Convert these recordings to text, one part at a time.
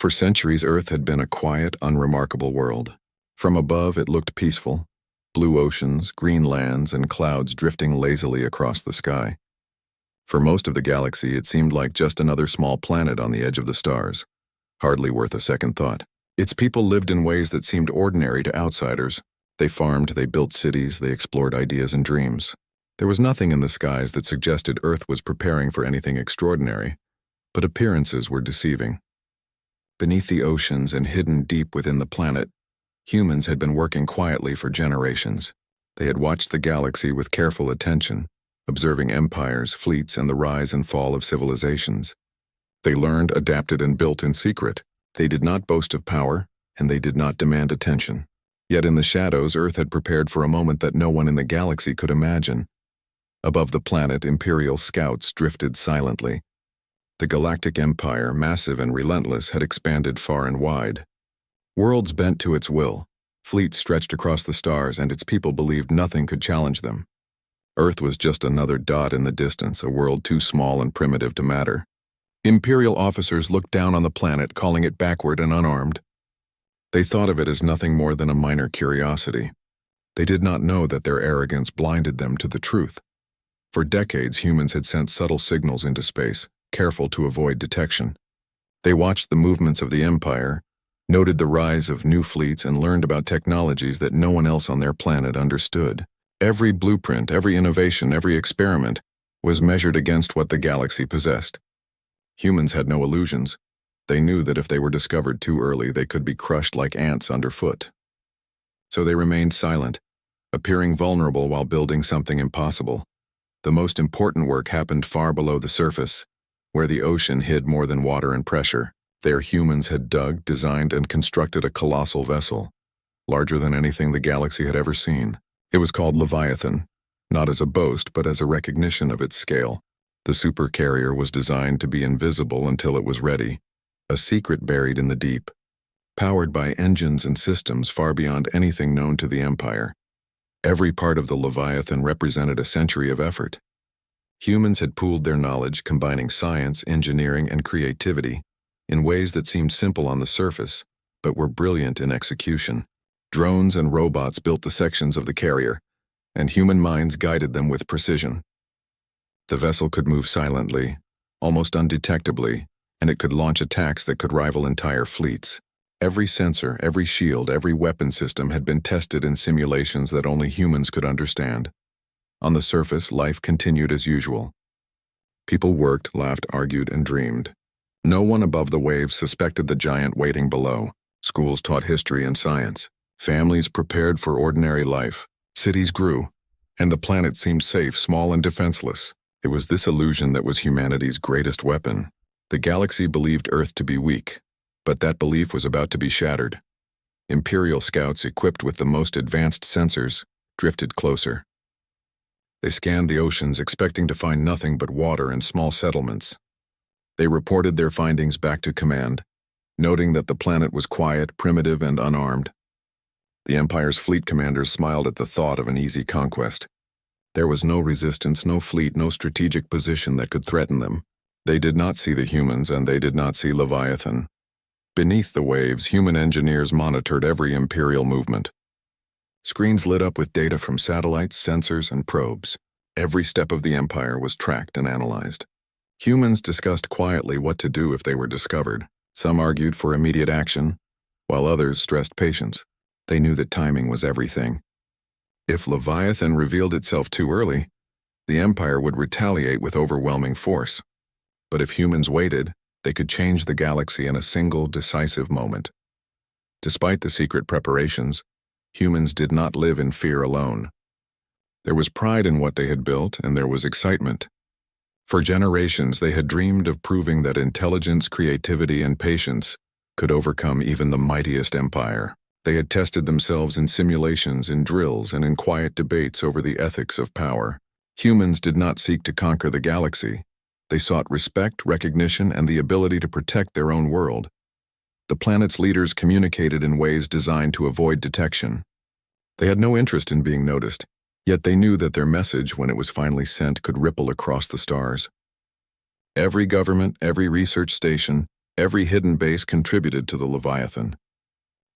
For centuries, Earth had been a quiet, unremarkable world. From above, it looked peaceful. Blue oceans, green lands, and clouds drifting lazily across the sky. For most of the galaxy, it seemed like just another small planet on the edge of the stars, hardly worth a second thought. Its people lived in ways that seemed ordinary to outsiders. They farmed, they built cities, they explored ideas and dreams. There was nothing in the skies that suggested Earth was preparing for anything extraordinary, but appearances were deceiving. Beneath the oceans and hidden deep within the planet, humans had been working quietly for generations. They had watched the galaxy with careful attention, observing empires, fleets, and the rise and fall of civilizations. They learned, adapted, and built in secret. They did not boast of power, and they did not demand attention. Yet in the shadows, Earth had prepared for a moment that no one in the galaxy could imagine. Above the planet, Imperial scouts drifted silently. The galactic empire, massive and relentless, had expanded far and wide. Worlds bent to its will, fleets stretched across the stars, and its people believed nothing could challenge them. Earth was just another dot in the distance, a world too small and primitive to matter. Imperial officers looked down on the planet, calling it backward and unarmed. They thought of it as nothing more than a minor curiosity. They did not know that their arrogance blinded them to the truth. For decades, humans had sent subtle signals into space, careful to avoid detection. They watched the movements of the empire, noted the rise of new fleets, and learned about technologies that no one else on their planet understood. Every blueprint, every innovation, every experiment was measured against what the galaxy possessed. Humans had no illusions. They knew that if they were discovered too early, they could be crushed like ants underfoot. So they remained silent, appearing vulnerable while building something impossible. The most important work happened far below the surface, where the ocean hid more than water and pressure. There, humans had dug, designed, and constructed a colossal vessel, larger than anything the galaxy had ever seen. It was called Leviathan, not as a boast, but as a recognition of its scale. The Supercarrier was designed to be invisible until it was ready, a secret buried in the deep, powered by engines and systems far beyond anything known to the Empire. Every part of the Leviathan represented a century of effort. Humans had pooled their knowledge, combining science, engineering, and creativity in ways that seemed simple on the surface, but were brilliant in execution. Drones and robots built the sections of the carrier, and human minds guided them with precision. The vessel could move silently, almost undetectably, and it could launch attacks that could rival entire fleets. Every sensor, every shield, every weapon system had been tested in simulations that only humans could understand. On the surface, life continued as usual. People worked, laughed, argued, and dreamed. No one above the waves suspected the giant waiting below. Schools taught history and science. Families prepared for ordinary life. Cities grew, and the planet seemed safe, small, and defenseless. It was this illusion that was humanity's greatest weapon. The galaxy believed Earth to be weak, but that belief was about to be shattered. Imperial scouts, equipped with the most advanced sensors, drifted closer. They scanned the oceans, expecting to find nothing but water and small settlements. They reported their findings back to command, noting that the planet was quiet, primitive, and unarmed. The Empire's fleet commanders smiled at the thought of an easy conquest. There was no resistance, no fleet, no strategic position that could threaten them. They did not see the humans, and they did not see Leviathan. Beneath the waves, human engineers monitored every Imperial movement. Screens lit up with data from satellites, sensors, and probes. Every step of the Empire was tracked and analyzed. Humans discussed quietly what to do if they were discovered. Some argued for immediate action, while others stressed patience. They knew that timing was everything. If Leviathan revealed itself too early, the Empire would retaliate with overwhelming force. But if humans waited, they could change the galaxy in a single, decisive moment. Despite the secret preparations, humans did not live in fear alone. There was pride in what they had built, and there was excitement. For generations, they had dreamed of proving that intelligence, creativity, and patience could overcome even the mightiest empire. They had tested themselves in simulations, in drills, and in quiet debates over the ethics of power. Humans did not seek to conquer the galaxy. They sought respect, recognition, and the ability to protect their own world. The planet's leaders communicated in ways designed to avoid detection. They had no interest in being noticed, yet they knew that their message, when it was finally sent, could ripple across the stars. Every government, every research station, Every hidden base contributed to the Leviathan.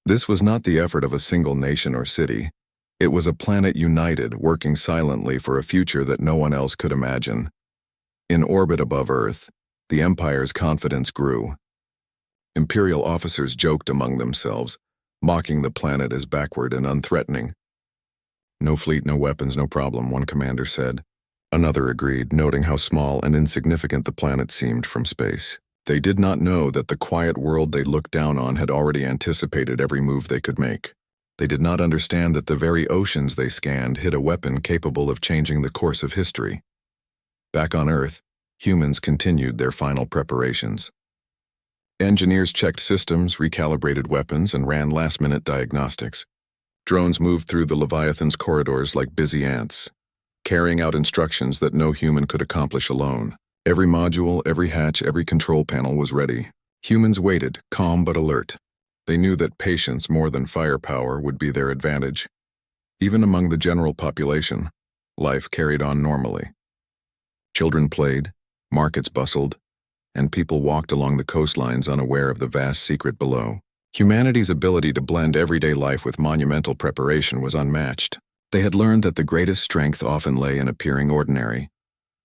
This was not the effort of a single nation or city. It was a planet united, working silently for a future that no one else could imagine. In orbit above Earth, the Empire's confidence grew. Imperial officers joked among themselves, mocking the planet as backward and unthreatening. "No fleet, no weapons, no problem," one commander said. Another agreed, noting how small and insignificant the planet seemed from space. They did not know that the quiet world they looked down on had already anticipated every move they could make. They did not understand that the very oceans they scanned hid a weapon capable of changing the course of history. Back on Earth, humans continued their final preparations. Engineers checked systems, recalibrated weapons, and ran last-minute diagnostics. Drones moved through the Leviathan's corridors like busy ants, carrying out instructions that no human could accomplish alone. Every module, every hatch, every control panel was ready. Humans waited, calm but alert. They knew that patience more than firepower would be their advantage. Even among the general population, life carried on normally. Children played, markets bustled, and people walked along the coastlines unaware of the vast secret below. Humanity's ability to blend everyday life with monumental preparation was unmatched. They had learned that the greatest strength often lay in appearing ordinary,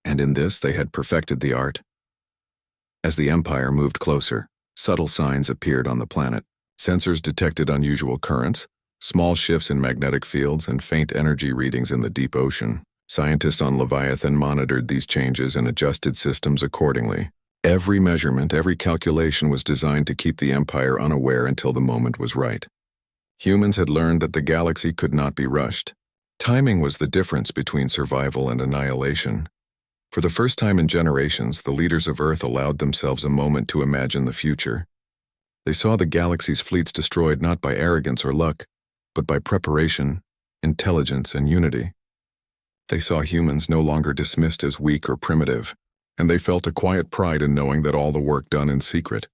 and in this they had perfected the art. As the Empire moved closer, subtle signs appeared on the planet. Sensors detected unusual currents, small shifts in magnetic fields, and faint energy readings in the deep ocean. Scientists on Leviathan monitored these changes and adjusted systems accordingly. Every measurement, every calculation was designed to keep the Empire unaware until the moment was right. Humans had learned that the galaxy could not be rushed. Timing was the difference between survival and annihilation. For the first time in generations, the leaders of Earth allowed themselves a moment to imagine the future. They saw the galaxy's fleets destroyed not by arrogance or luck, but by preparation, intelligence, and unity. They saw humans no longer dismissed as weak or primitive, and they felt a quiet pride in knowing that all the work done in secret,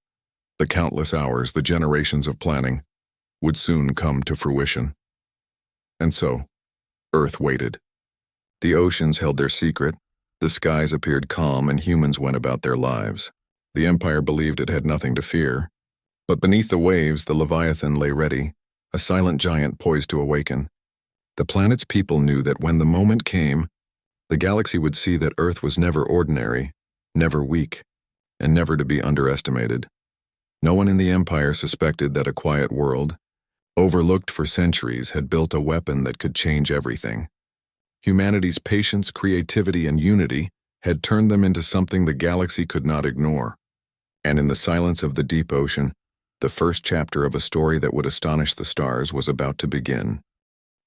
the countless hours, the generations of planning, would soon come to fruition. And so, Earth waited. The oceans held their secret, the skies appeared calm, and humans went about their lives. The Empire believed it had nothing to fear. But beneath the waves, the Leviathan lay ready, a silent giant poised to awaken. The planet's people knew that when the moment came, the galaxy would see that Earth was never ordinary, never weak, and never to be underestimated. No one in the Empire suspected that a quiet world, overlooked for centuries, had built a weapon that could change everything. Humanity's patience, creativity, and unity had turned them into something the galaxy could not ignore. And in the silence of the deep ocean, the first chapter of a story that would astonish the stars was about to begin.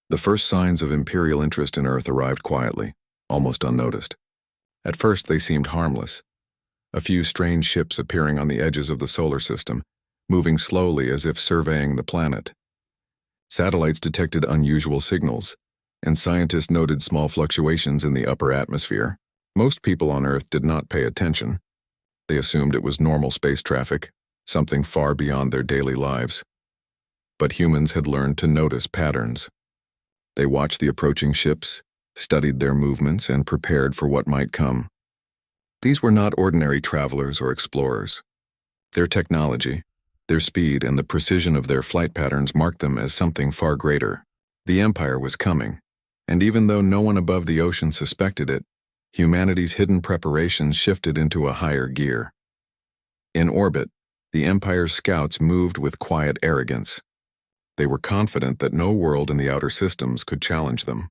The first signs of Imperial interest in Earth arrived quietly, almost unnoticed. At first they seemed harmless. A few strange ships appearing on the edges of the solar system, moving slowly as if surveying the planet. Satellites detected unusual signals, and scientists noted small fluctuations in the upper atmosphere. Most people on Earth did not pay attention. They assumed it was normal space traffic, something far beyond their daily lives. But humans had learned to notice patterns. They watched the approaching ships, studied their movements, and prepared for what might come. These were not ordinary travelers or explorers. Their technology, their speed, and the precision of their flight patterns marked them as something far greater. The Empire was coming, and even though no one above the ocean suspected it, humanity's hidden preparations shifted into a higher gear. In orbit, the Empire's scouts moved with quiet arrogance. They were confident that no world in the outer systems could challenge them.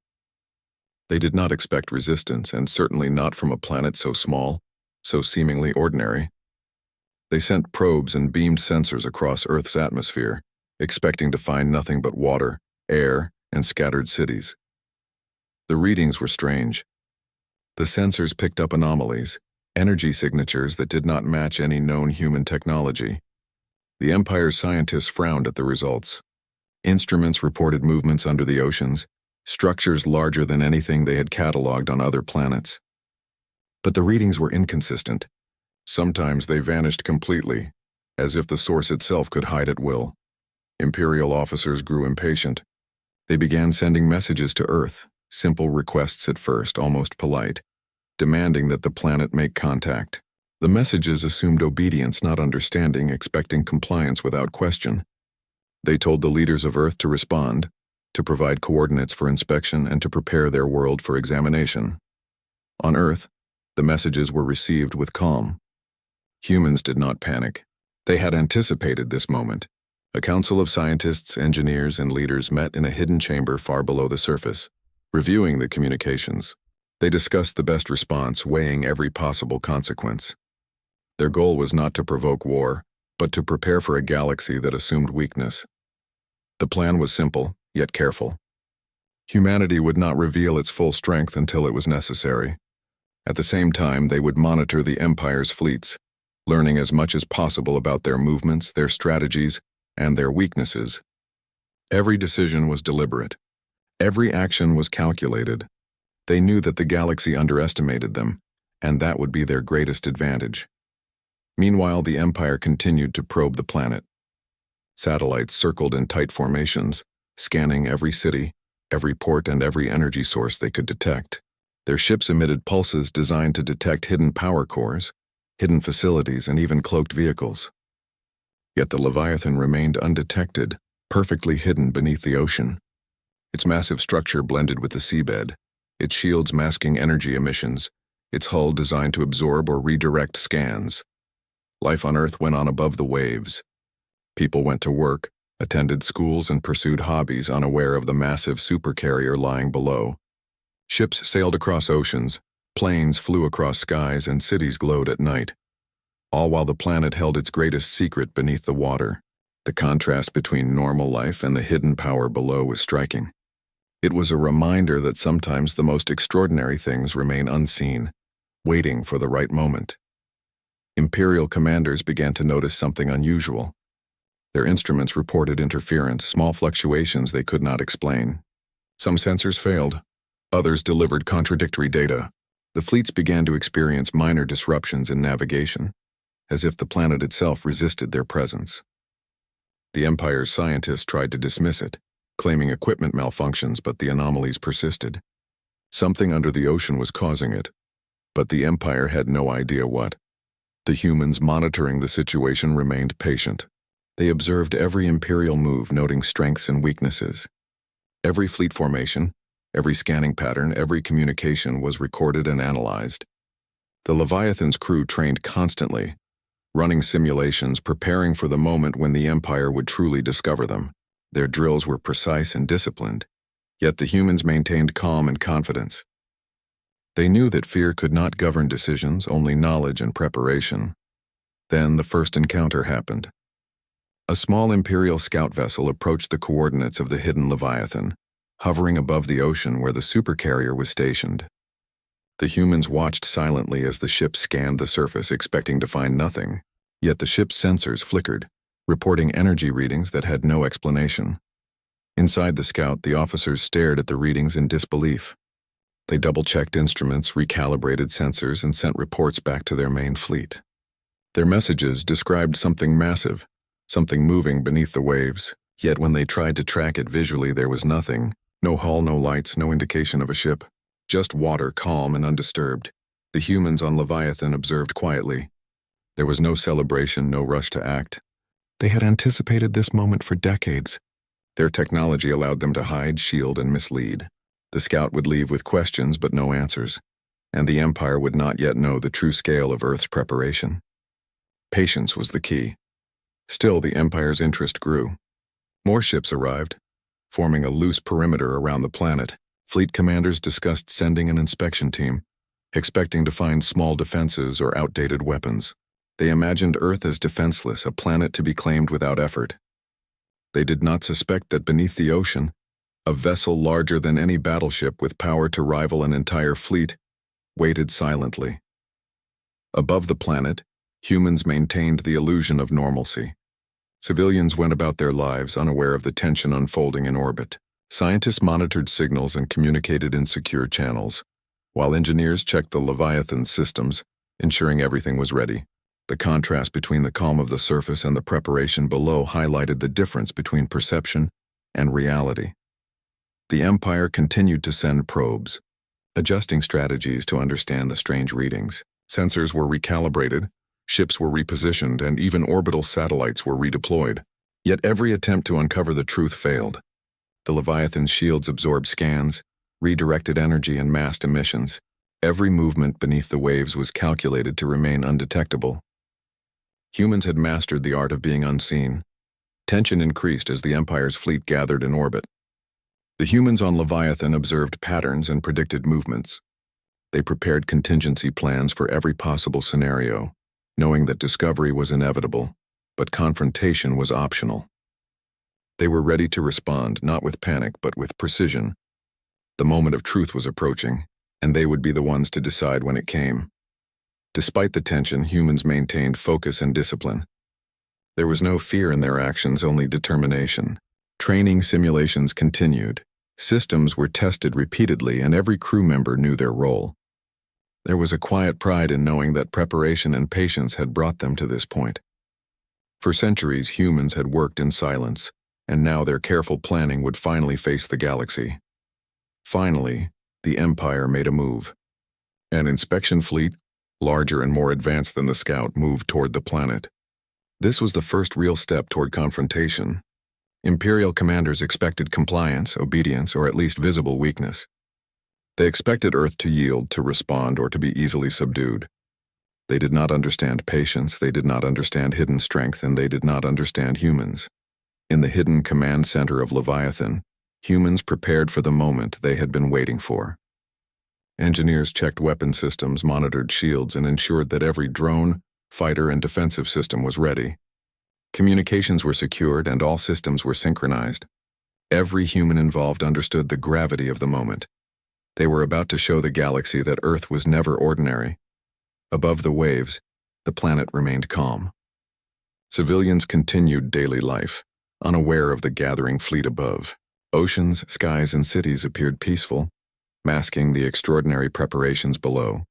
They did not expect resistance, and certainly not from a planet so small, so seemingly ordinary. They sent probes and beamed sensors across Earth's atmosphere, expecting to find nothing but water, air, and scattered cities. The readings were strange. The sensors picked up anomalies, energy signatures that did not match any known human technology. The Empire's scientists frowned at the results. Instruments reported movements under the oceans, structures larger than anything they had catalogued on other planets. But the readings were inconsistent. Sometimes they vanished completely, as if the source itself could hide at will. Imperial officers grew impatient. They began sending messages to Earth, simple requests at first, almost polite, demanding that the planet make contact. The messages assumed obedience, not understanding, expecting compliance without question. They told the leaders of Earth to respond, to provide coordinates for inspection, and to prepare their world for examination. On Earth, the messages were received with calm. Humans did not panic. They had anticipated this moment. A council of scientists, engineers, and leaders met in a hidden chamber far below the surface, reviewing the communications. They discussed the best response, weighing every possible consequence. Their goal was not to provoke war, but to prepare for a galaxy that assumed weakness. The plan was simple, yet careful. Humanity would not reveal its full strength until it was necessary. At the same time, they would monitor the Empire's fleets, learning as much as possible about their movements, their strategies, and their weaknesses. Every decision was deliberate. Every action was calculated. They knew that the galaxy underestimated them, and that would be their greatest advantage. Meanwhile, the Empire continued to probe the planet. Satellites circled in tight formations, scanning every city, every port, and every energy source they could detect. Their ships emitted pulses designed to detect hidden power cores, hidden facilities, and even cloaked vehicles. Yet the Leviathan remained undetected, perfectly hidden beneath the ocean. Its massive structure blended with the seabed, its shields masking energy emissions, its hull designed to absorb or redirect scans. Life on Earth went on above the waves. People went to work, attended schools, and pursued hobbies, unaware of the massive supercarrier lying below. Ships sailed across oceans, planes flew across skies, and cities glowed at night, all while the planet held its greatest secret beneath the water. The contrast between normal life and the hidden power below was striking. It was a reminder that sometimes the most extraordinary things remain unseen, waiting for the right moment. Imperial commanders began to notice something unusual. Their instruments reported interference, small fluctuations they could not explain. Some sensors failed. Others delivered contradictory data. The fleets began to experience minor disruptions in navigation, as if the planet itself resisted their presence. The Empire's scientists tried to dismiss it, claiming equipment malfunctions, but the anomalies persisted. Something under the ocean was causing it, but the Empire had no idea what. The humans monitoring the situation remained patient. They observed every Imperial move, noting strengths and weaknesses. Every fleet formation, every scanning pattern, every communication was recorded and analyzed. The Leviathan's crew trained constantly, running simulations, preparing for the moment when the Empire would truly discover them. Their drills were precise and disciplined, yet the humans maintained calm and confidence. They knew that fear could not govern decisions, only knowledge and preparation. Then the first encounter happened. A small Imperial scout vessel approached the coordinates of the hidden Leviathan, hovering above the ocean where the supercarrier was stationed. The humans watched silently as the ship scanned the surface, expecting to find nothing. Yet the ship's sensors flickered, reporting energy readings that had no explanation. Inside the scout, the officers stared at the readings in disbelief. They double-checked instruments, recalibrated sensors, and sent reports back to their main fleet. Their messages described something massive, something moving beneath the waves, yet when they tried to track it visually, there was nothing. No hull, no lights, no indication of a ship. Just water, calm and undisturbed. The humans on Leviathan observed quietly. There was no celebration, no rush to act. They had anticipated this moment for decades. Their technology allowed them to hide, shield, and mislead. The scout would leave with questions but no answers, and the Empire would not yet know the true scale of Earth's preparation. Patience was the key. Still, the Empire's interest grew. More ships arrived, forming a loose perimeter around the planet. Fleet commanders discussed sending an inspection team, expecting to find small defenses or outdated weapons. They imagined Earth as defenseless, a planet to be claimed without effort. They did not suspect that beneath the ocean, a vessel larger than any battleship with power to rival an entire fleet waited silently. Above the planet, humans maintained the illusion of normalcy. Civilians went about their lives unaware of the tension unfolding in orbit. Scientists monitored signals and communicated in secure channels, while engineers checked the Leviathan's systems, ensuring everything was ready. The contrast between the calm of the surface and the preparation below highlighted the difference between perception and reality. The Empire continued to send probes, adjusting strategies to understand the strange readings. Sensors were recalibrated, ships were repositioned, and even orbital satellites were redeployed. Yet every attempt to uncover the truth failed. The Leviathan's shields absorbed scans, redirected energy, and masked emissions. Every movement beneath the waves was calculated to remain undetectable. Humans had mastered the art of being unseen. Tension increased as the Empire's fleet gathered in orbit. The humans on Leviathan observed patterns and predicted movements. They prepared contingency plans for every possible scenario, knowing that discovery was inevitable, but confrontation was optional. They were ready to respond, not with panic, but with precision. The moment of truth was approaching, and they would be the ones to decide when it came. Despite the tension, humans maintained focus and discipline. There was no fear in their actions, only determination. Training simulations continued. Systems were tested repeatedly, and every crew member knew their role. There was a quiet pride in knowing that preparation and patience had brought them to this point. For centuries, humans had worked in silence, and now their careful planning would finally face the galaxy. Finally, the Empire made a move. An inspection fleet, larger and more advanced than the Scout, moved toward the planet. This was the first real step toward confrontation. Imperial commanders expected compliance, obedience, or at least visible weakness. They expected Earth to yield, to respond, or to be easily subdued. They did not understand patience, they did not understand hidden strength, and they did not understand humans. In the hidden command center of Leviathan, humans prepared for the moment they had been waiting for. Engineers checked weapon systems, monitored shields, and ensured that every drone, fighter, and defensive system was ready. Communications were secured and all systems were synchronized. Every human involved understood the gravity of the moment. They were about to show the galaxy that Earth was never ordinary. Above the waves, the planet remained calm. Civilians continued daily life, unaware of the gathering fleet above. Oceans, skies, and cities appeared peaceful, masking the extraordinary preparations below.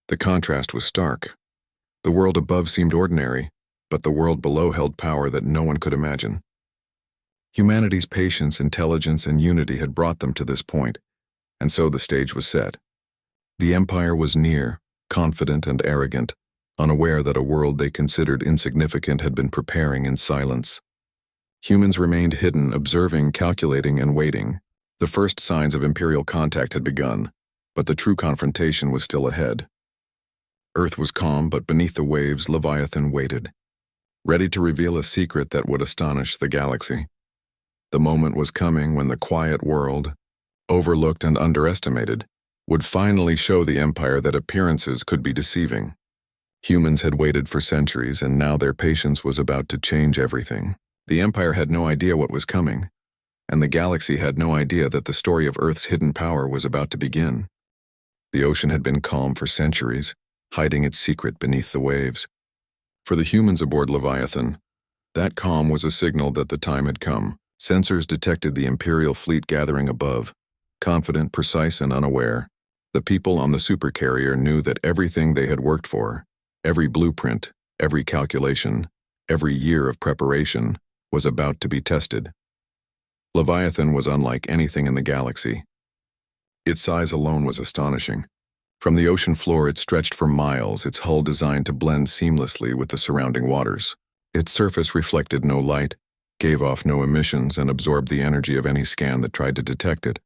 The contrast was stark. The world above seemed ordinary, but the world below held power that no one could imagine. Humanity's patience, intelligence, and unity had brought them to this point, and so the stage was set. The Empire was near, confident and arrogant, unaware that a world they considered insignificant had been preparing in silence. Humans remained hidden, observing, calculating, and waiting. The first signs of Imperial contact had begun, but the true confrontation was still ahead. Earth was calm, but beneath the waves, Leviathan waited, ready to reveal a secret that would astonish the galaxy. The moment was coming when the quiet world, overlooked and underestimated, would finally show the Empire that appearances could be deceiving. Humans had waited for centuries, and now their patience was about to change everything. The Empire had no idea what was coming, and the galaxy had no idea that the story of Earth's hidden power was about to begin. The ocean had been calm for centuries, hiding its secret beneath the waves. For the humans aboard Leviathan, that calm was a signal that the time had come. Sensors detected the Imperial fleet gathering above, confident, precise, and unaware. The people on the Supercarrier knew that everything they had worked for, every blueprint, every calculation, every year of preparation, was about to be tested. Leviathan was unlike anything in the galaxy. Its size alone was astonishing. From the ocean floor it stretched for miles, its hull designed to blend seamlessly with the surrounding waters. Its surface reflected no light, gave off no emissions, and absorbed the energy of any scan that tried to detect it.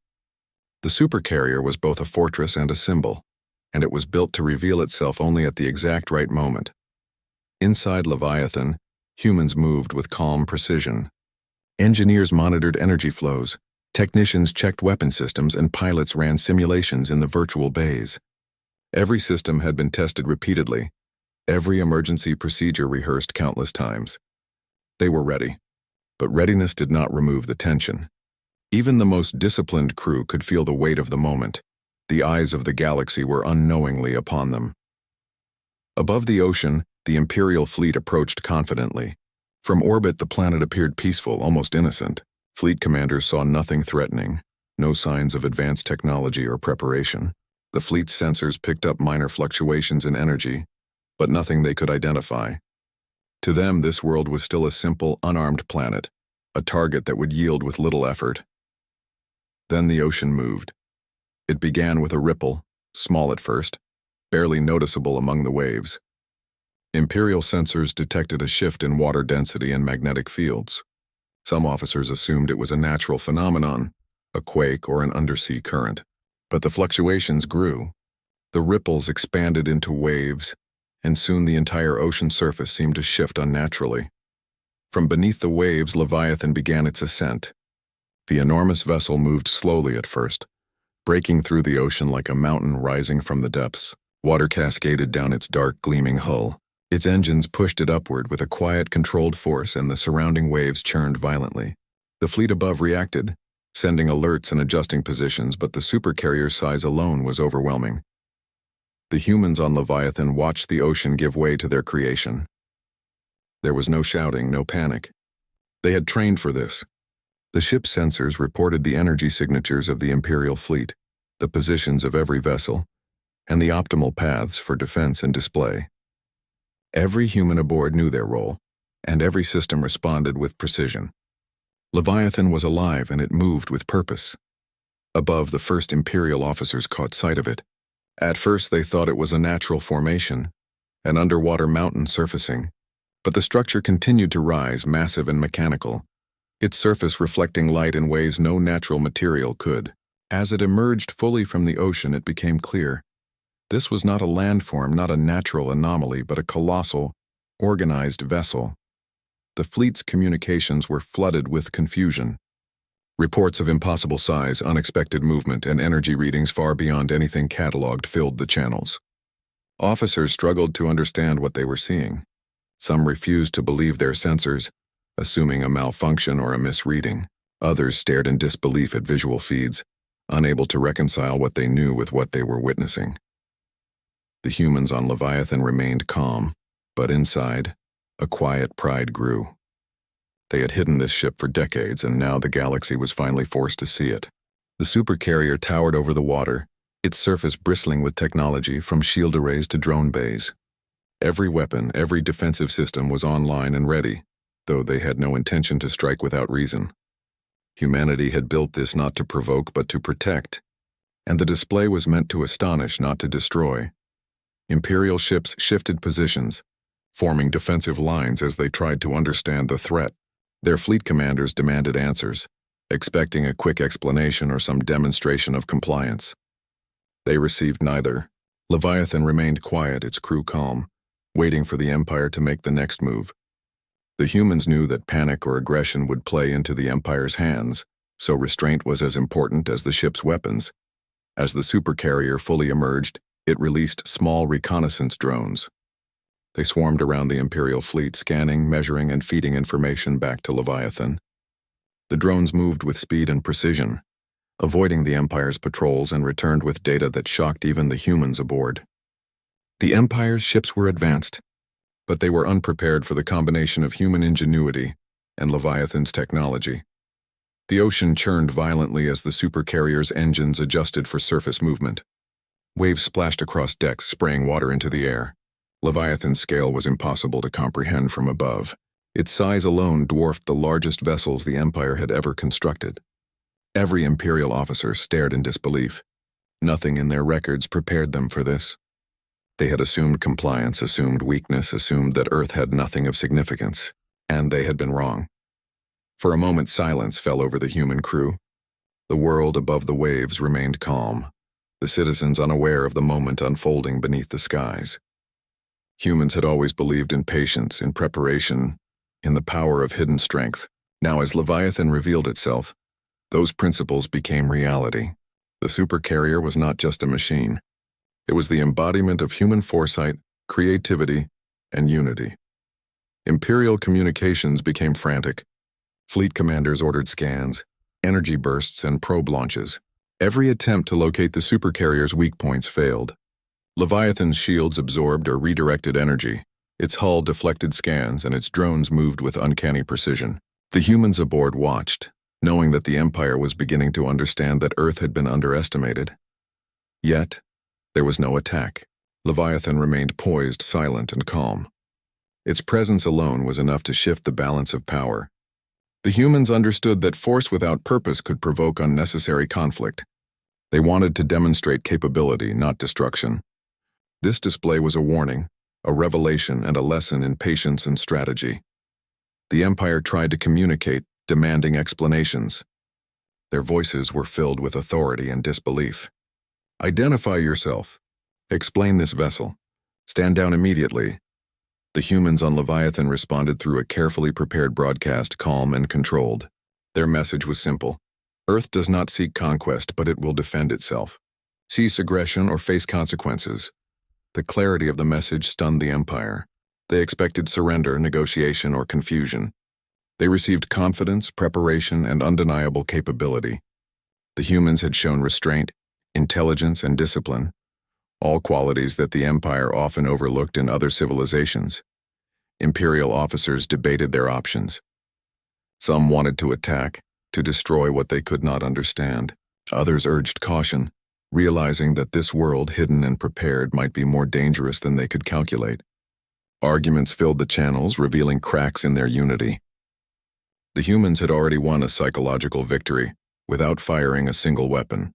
The Supercarrier was both a fortress and a symbol, and it was built to reveal itself only at the exact right moment. Inside Leviathan, humans moved with calm precision. Engineers monitored energy flows, technicians checked weapon systems, and pilots ran simulations in the virtual bays. Every system had been tested repeatedly, every emergency procedure rehearsed countless times. They were ready, but readiness did not remove the tension. Even the most disciplined crew could feel the weight of the moment. The eyes of the galaxy were unknowingly upon them. Above the ocean, the Imperial fleet approached confidently. From orbit, the planet appeared peaceful, almost innocent. Fleet commanders saw nothing threatening, no signs of advanced technology or preparation. The fleet's sensors picked up minor fluctuations in energy, but nothing they could identify. To them, this world was still a simple, unarmed planet, a target that would yield with little effort. Then the ocean moved. It began with a ripple, small at first, barely noticeable among the waves. Imperial sensors detected a shift in water density and magnetic fields. Some officers assumed it was a natural phenomenon, a quake or an undersea current. But the fluctuations grew. The ripples expanded into waves, and soon the entire ocean surface seemed to shift unnaturally. From beneath the waves, Leviathan began its ascent. The enormous vessel moved slowly at first, breaking through the ocean like a mountain rising from the depths. Water cascaded down its dark, gleaming hull. Its engines pushed it upward with a quiet, controlled force, and the surrounding waves churned violently. The fleet above reacted, sending alerts and adjusting positions, but the supercarrier's size alone was overwhelming. The humans on Leviathan watched the ocean give way to their creation. There was no shouting, no panic. They had trained for this. The ship's sensors reported the energy signatures of the Imperial fleet, the positions of every vessel, and the optimal paths for defense and display. Every human aboard knew their role, and every system responded with precision. Leviathan was alive, and it moved with purpose. Above, the first Imperial officers caught sight of it. At first, they thought it was a natural formation, an underwater mountain surfacing, but the structure continued to rise, massive and mechanical, its surface reflecting light in ways no natural material could. As it emerged fully from the ocean, it became clear. This was not a landform, not a natural anomaly, but a colossal, organized vessel. The fleet's communications were flooded with confusion. Reports of impossible size, unexpected movement, and energy readings far beyond anything cataloged filled the channels. Officers struggled to understand what they were seeing. Some refused to believe their sensors, assuming a malfunction or a misreading. Others stared in disbelief at visual feeds, unable to reconcile what they knew with what they were witnessing. The humans on Leviathan remained calm, but inside, a quiet pride grew. They had hidden this ship for decades, and now the galaxy was finally forced to see it. The supercarrier towered over the water, its surface bristling with technology from shield arrays to drone bays. Every weapon, every defensive system was online and ready, though they had no intention to strike without reason. Humanity had built this not to provoke but to protect, and the display was meant to astonish, not to destroy. Imperial ships shifted positions, forming defensive lines as they tried to understand the threat. Their fleet commanders demanded answers, expecting a quick explanation or some demonstration of compliance. They received neither. Leviathan remained quiet, its crew calm, waiting for the Empire to make the next move. The humans knew that panic or aggression would play into the Empire's hands, so restraint was as important as the ship's weapons. As the supercarrier fully emerged, it released small reconnaissance drones. They swarmed around the Imperial fleet, scanning, measuring, and feeding information back to Leviathan. The drones moved with speed and precision, avoiding the Empire's patrols, and returned with data that shocked even the humans aboard. The Empire's ships were advanced, but they were unprepared for the combination of human ingenuity and Leviathan's technology. The ocean churned violently as the supercarrier's engines adjusted for surface movement. Waves splashed across decks, spraying water into the air. Leviathan's scale was impossible to comprehend from above. Its size alone dwarfed the largest vessels the Empire had ever constructed. Every Imperial officer stared in disbelief. Nothing in their records prepared them for this. They had assumed compliance, assumed weakness, assumed that Earth had nothing of significance, and they had been wrong. For a moment, silence fell over the human crew. The world above the waves remained calm, the citizens unaware of the moment unfolding beneath the skies. Humans had always believed in patience, in preparation, in the power of hidden strength. Now, as Leviathan revealed itself, those principles became reality. The supercarrier was not just a machine. It was the embodiment of human foresight, creativity, and unity. Imperial communications became frantic. Fleet commanders ordered scans, energy bursts, and probe launches. Every attempt to locate the supercarrier's weak points failed. Leviathan's shields absorbed or redirected energy. Its hull deflected scans, and its drones moved with uncanny precision. The humans aboard watched, knowing that the Empire was beginning to understand that Earth had been underestimated. Yet, there was no attack. Leviathan remained poised, silent, and calm. Its presence alone was enough to shift the balance of power. The humans understood that force without purpose could provoke unnecessary conflict. They wanted to demonstrate capability, not destruction. This display was a warning, a revelation, and a lesson in patience and strategy. The Empire tried to communicate, demanding explanations. Their voices were filled with authority and disbelief. Identify yourself. Explain this vessel. Stand down immediately. The humans on Leviathan responded through a carefully prepared broadcast, calm and controlled. Their message was simple. Earth does not seek conquest, but it will defend itself. Cease aggression or face consequences. The clarity of the message stunned the Empire. They expected surrender, negotiation, or confusion. They received confidence, preparation, and undeniable capability. The humans had shown restraint, intelligence, and discipline, all qualities that the Empire often overlooked in other civilizations. Imperial officers debated their options. Some wanted to attack, to destroy what they could not understand. Others urged caution, realizing that this world, hidden and prepared, might be more dangerous than they could calculate. Arguments filled the channels, revealing cracks in their unity. The humans had already won a psychological victory, without firing a single weapon.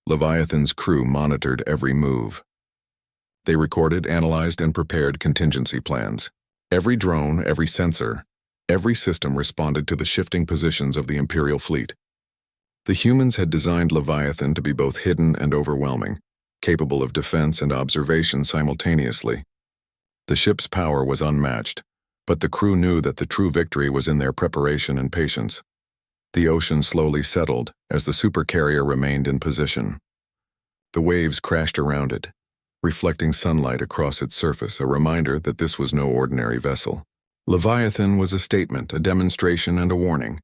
Leviathan's crew monitored every move. They recorded, analyzed, and prepared contingency plans. Every drone, every sensor, every system responded to the shifting positions of the Imperial fleet. The humans had designed Leviathan to be both hidden and overwhelming, capable of defense and observation simultaneously. The ship's power was unmatched, but the crew knew that the true victory was in their preparation and patience. The ocean slowly settled as the supercarrier remained in position. The waves crashed around it, reflecting sunlight across its surface, a reminder that this was no ordinary vessel. Leviathan was a statement, a demonstration, and a warning.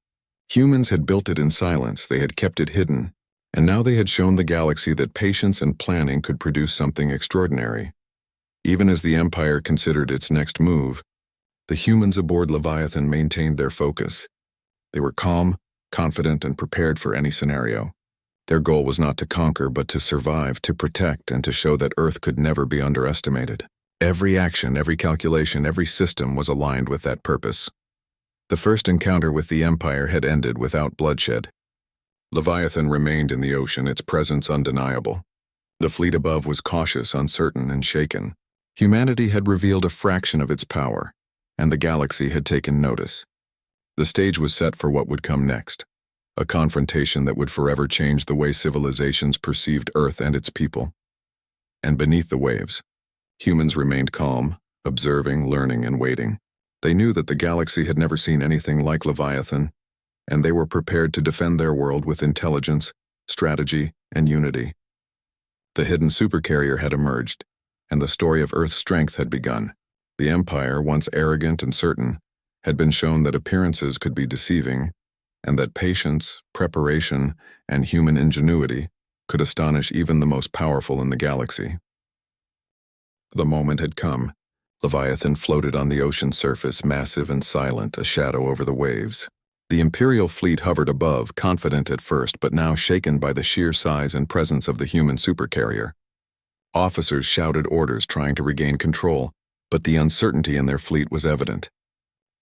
Humans had built it in silence, they had kept it hidden, and now they had shown the galaxy that patience and planning could produce something extraordinary. Even as the Empire considered its next move, the humans aboard Leviathan maintained their focus. They were calm, confident, and prepared for any scenario. Their goal was not to conquer, but to survive, to protect, and to show that Earth could never be underestimated. Every action, every calculation, every system was aligned with that purpose. The first encounter with the Empire had ended without bloodshed. Leviathan remained in the ocean, its presence undeniable. The fleet above was cautious, uncertain, and shaken. Humanity had revealed a fraction of its power, and the galaxy had taken notice. The stage was set for what would come next, a confrontation that would forever change the way civilizations perceived Earth and its people. And beneath the waves, humans remained calm, observing, learning, and waiting. They knew that the galaxy had never seen anything like Leviathan, and they were prepared to defend their world with intelligence, strategy, and unity. The hidden supercarrier had emerged, and the story of Earth's strength had begun. The Empire, once arrogant and certain, had been shown that appearances could be deceiving, and that patience, preparation, and human ingenuity could astonish even the most powerful in the galaxy. The moment had come. Leviathan floated on the ocean surface, massive and silent, a shadow over the waves. The Imperial fleet hovered above, confident at first, but now shaken by the sheer size and presence of the human supercarrier. Officers shouted orders, trying to regain control, but the uncertainty in their fleet was evident.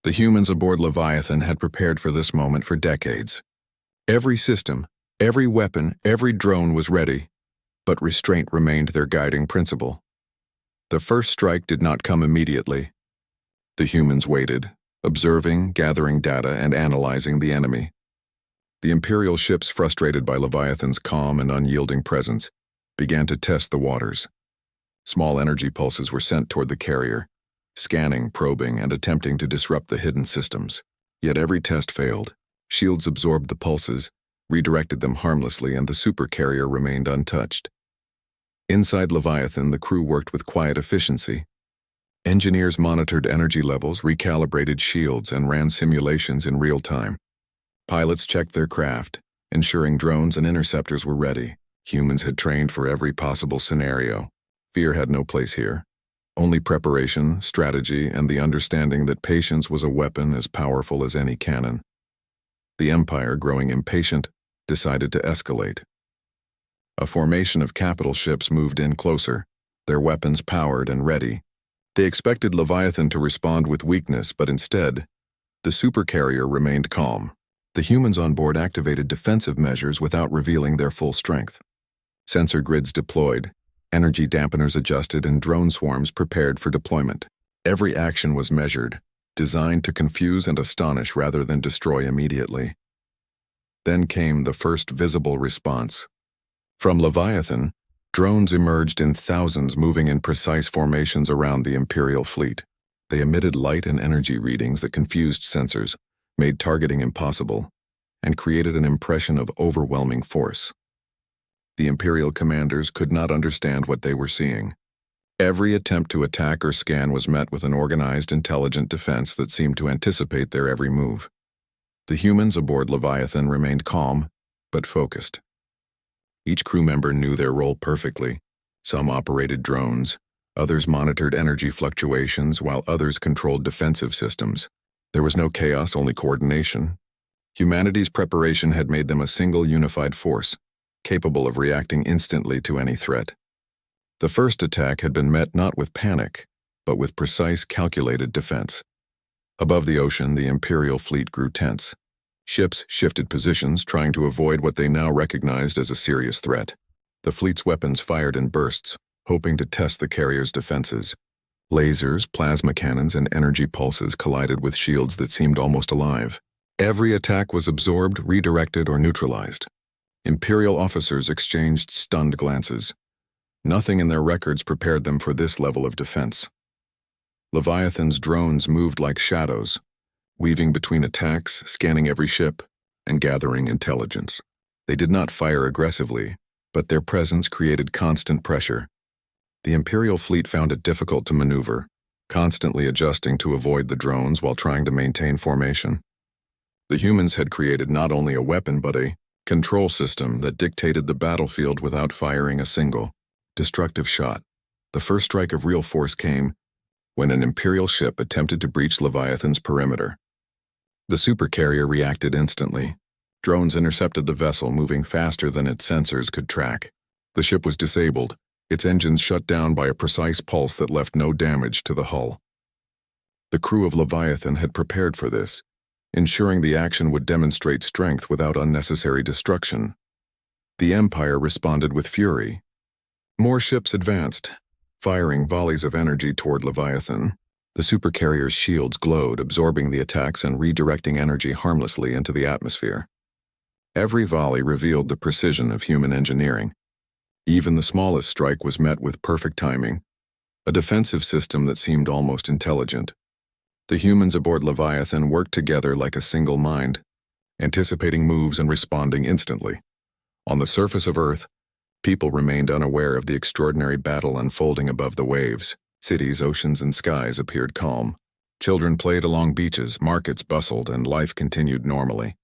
The humans aboard Leviathan had prepared for this moment for decades. Every system, every weapon, every drone was ready, but restraint remained their guiding principle. The first strike did not come immediately. The humans waited, observing, gathering data, and analyzing the enemy. The Imperial ships, frustrated by Leviathan's calm and unyielding presence, began to test the waters. Small energy pulses were sent toward the carrier, scanning, probing, and attempting to disrupt the hidden systems. Yet every test failed. Shields absorbed the pulses, redirected them harmlessly, and the supercarrier remained untouched. Inside Leviathan, the crew worked with quiet efficiency. Engineers monitored energy levels, recalibrated shields, and ran simulations in real time. Pilots checked their craft, ensuring drones and interceptors were ready. Humans had trained for every possible scenario. Fear had no place here. Only preparation, strategy, and the understanding that patience was a weapon as powerful as any cannon. The Empire, growing impatient, decided to escalate. A formation of capital ships moved in closer, their weapons powered and ready. They expected Leviathan to respond with weakness, but instead, the supercarrier remained calm. The humans on board activated defensive measures without revealing their full strength. Sensor grids deployed, energy dampeners adjusted, and drone swarms prepared for deployment. Every action was measured, designed to confuse and astonish rather than destroy immediately. Then came the first visible response. From Leviathan, drones emerged in thousands, moving in precise formations around the Imperial fleet. They emitted light and energy readings that confused sensors, made targeting impossible, and created an impression of overwhelming force. The Imperial commanders could not understand what they were seeing. Every attempt to attack or scan was met with an organized, intelligent defense that seemed to anticipate their every move. The humans aboard Leviathan remained calm, but focused. Each crew member knew their role perfectly. Some operated drones, others monitored energy fluctuations, while others controlled defensive systems. There was no chaos, only coordination. Humanity's preparation had made them a single unified force, capable of reacting instantly to any threat. The first attack had been met not with panic, but with precise, calculated defense. Above the ocean, the Imperial fleet grew tense. Ships shifted positions, trying to avoid what they now recognized as a serious threat. The fleet's weapons fired in bursts, hoping to test the carrier's defenses. Lasers, plasma cannons, and energy pulses collided with shields that seemed almost alive. Every attack was absorbed, redirected, or neutralized. Imperial officers exchanged stunned glances. Nothing in their records prepared them for this level of defense. Leviathan's drones moved like shadows, weaving between attacks, scanning every ship, and gathering intelligence. They did not fire aggressively, but their presence created constant pressure. The Imperial fleet found it difficult to maneuver, constantly adjusting to avoid the drones while trying to maintain formation. The humans had created not only a weapon but a control system that dictated the battlefield without firing a single destructive shot. The first strike of real force came when an Imperial ship attempted to breach Leviathan's perimeter. The supercarrier reacted instantly. Drones intercepted the vessel, moving faster than its sensors could track. The ship was disabled, its engines shut down by a precise pulse that left no damage to the hull. The crew of Leviathan had prepared for this, ensuring the action would demonstrate strength without unnecessary destruction. The Empire responded with fury. More ships advanced, firing volleys of energy toward Leviathan. The supercarrier's shields glowed, absorbing the attacks and redirecting energy harmlessly into the atmosphere. Every volley revealed the precision of human engineering. Even the smallest strike was met with perfect timing, a defensive system that seemed almost intelligent. The humans aboard Leviathan worked together like a single mind, anticipating moves and responding instantly. On the surface of Earth, people remained unaware of the extraordinary battle unfolding above the waves. Cities, oceans, and skies appeared calm. Children played along beaches, markets bustled, and life continued normally.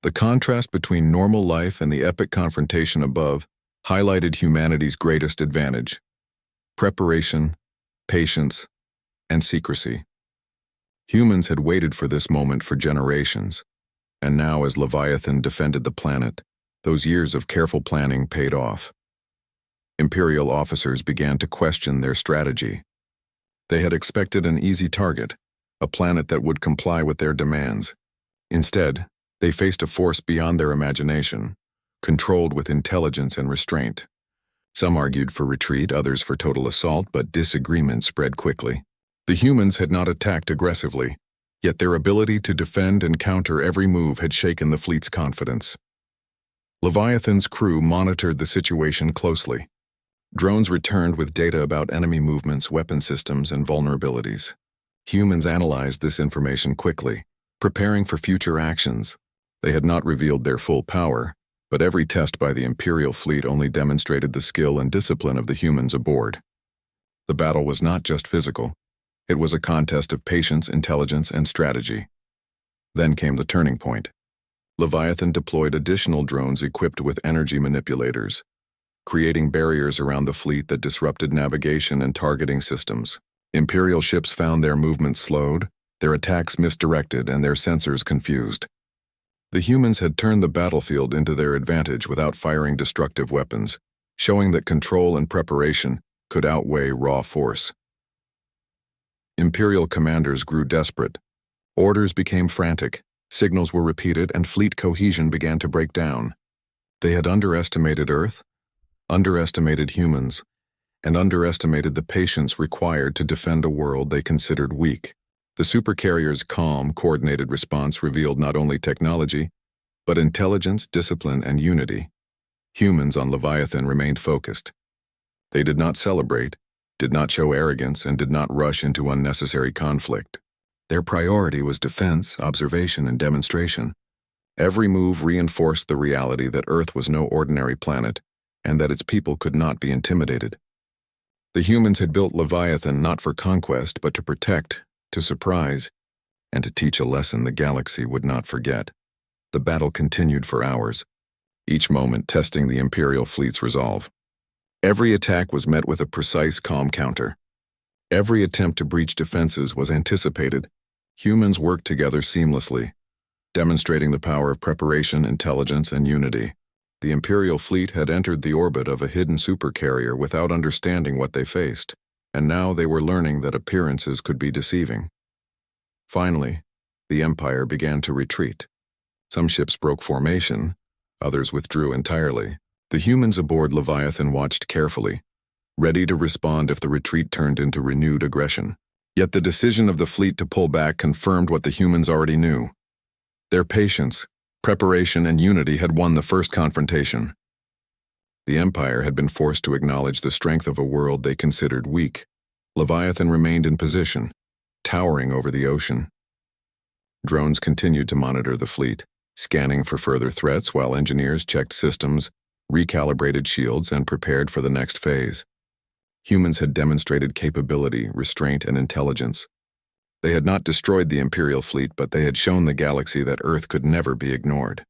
The contrast between normal life and the epic confrontation above highlighted humanity's greatest advantage: preparation, patience, and secrecy. Humans had waited for this moment for generations, and now as Leviathan defended the planet, those years of careful planning paid off. Imperial officers began to question their strategy. They had expected an easy target, a planet that would comply with their demands. Instead, they faced a force beyond their imagination, controlled with intelligence and restraint. Some argued for retreat, others for total assault, but disagreement spread quickly. The humans had not attacked aggressively, yet their ability to defend and counter every move had shaken the fleet's confidence. Leviathan's crew monitored the situation closely. Drones returned with data about enemy movements, weapon systems, and vulnerabilities. Humans analyzed this information quickly, preparing for future actions. They had not revealed their full power, but every test by the Imperial fleet only demonstrated the skill and discipline of the humans aboard. The battle was not just physical. It was a contest of patience, intelligence, and strategy. Then came the turning point. Leviathan deployed additional drones equipped with energy manipulators, creating barriers around the fleet that disrupted navigation and targeting systems. Imperial ships found their movements slowed, their attacks misdirected, and their sensors confused. The humans had turned the battlefield into their advantage without firing destructive weapons, showing that control and preparation could outweigh raw force. Imperial commanders grew desperate. Orders became frantic, signals were repeated, and fleet cohesion began to break down. They had underestimated Earth, underestimated humans, and underestimated the patience required to defend a world they considered weak. The supercarrier's calm, coordinated response revealed not only technology, but intelligence, discipline, and unity. Humans on Leviathan remained focused. They did not celebrate, did not show arrogance, and did not rush into unnecessary conflict. Their priority was defense, observation, and demonstration. Every move reinforced the reality that Earth was no ordinary planet, and that its people could not be intimidated. The humans had built Leviathan not for conquest, but to protect, to surprise, and to teach a lesson the galaxy would not forget. The battle continued for hours, each moment testing the Imperial fleet's resolve. Every attack was met with a precise, calm counter. Every attempt to breach defenses was anticipated. Humans worked together seamlessly, demonstrating the power of preparation, intelligence, and unity. The Imperial fleet had entered the orbit of a hidden supercarrier without understanding what they faced, and now they were learning that appearances could be deceiving. Finally, the Empire began to retreat. Some ships broke formation, others withdrew entirely. The humans aboard Leviathan watched carefully, ready to respond if the retreat turned into renewed aggression. Yet the decision of the fleet to pull back confirmed what the humans already knew. Their patience, preparation, and unity had won the first confrontation. The Empire had been forced to acknowledge the strength of a world they considered weak. Leviathan remained in position, towering over the ocean. Drones continued to monitor the fleet, scanning for further threats while engineers checked systems, recalibrated shields, and prepared for the next phase. Humans had demonstrated capability, restraint, and intelligence. They had not destroyed the Imperial fleet, but they had shown the galaxy that Earth could never be ignored.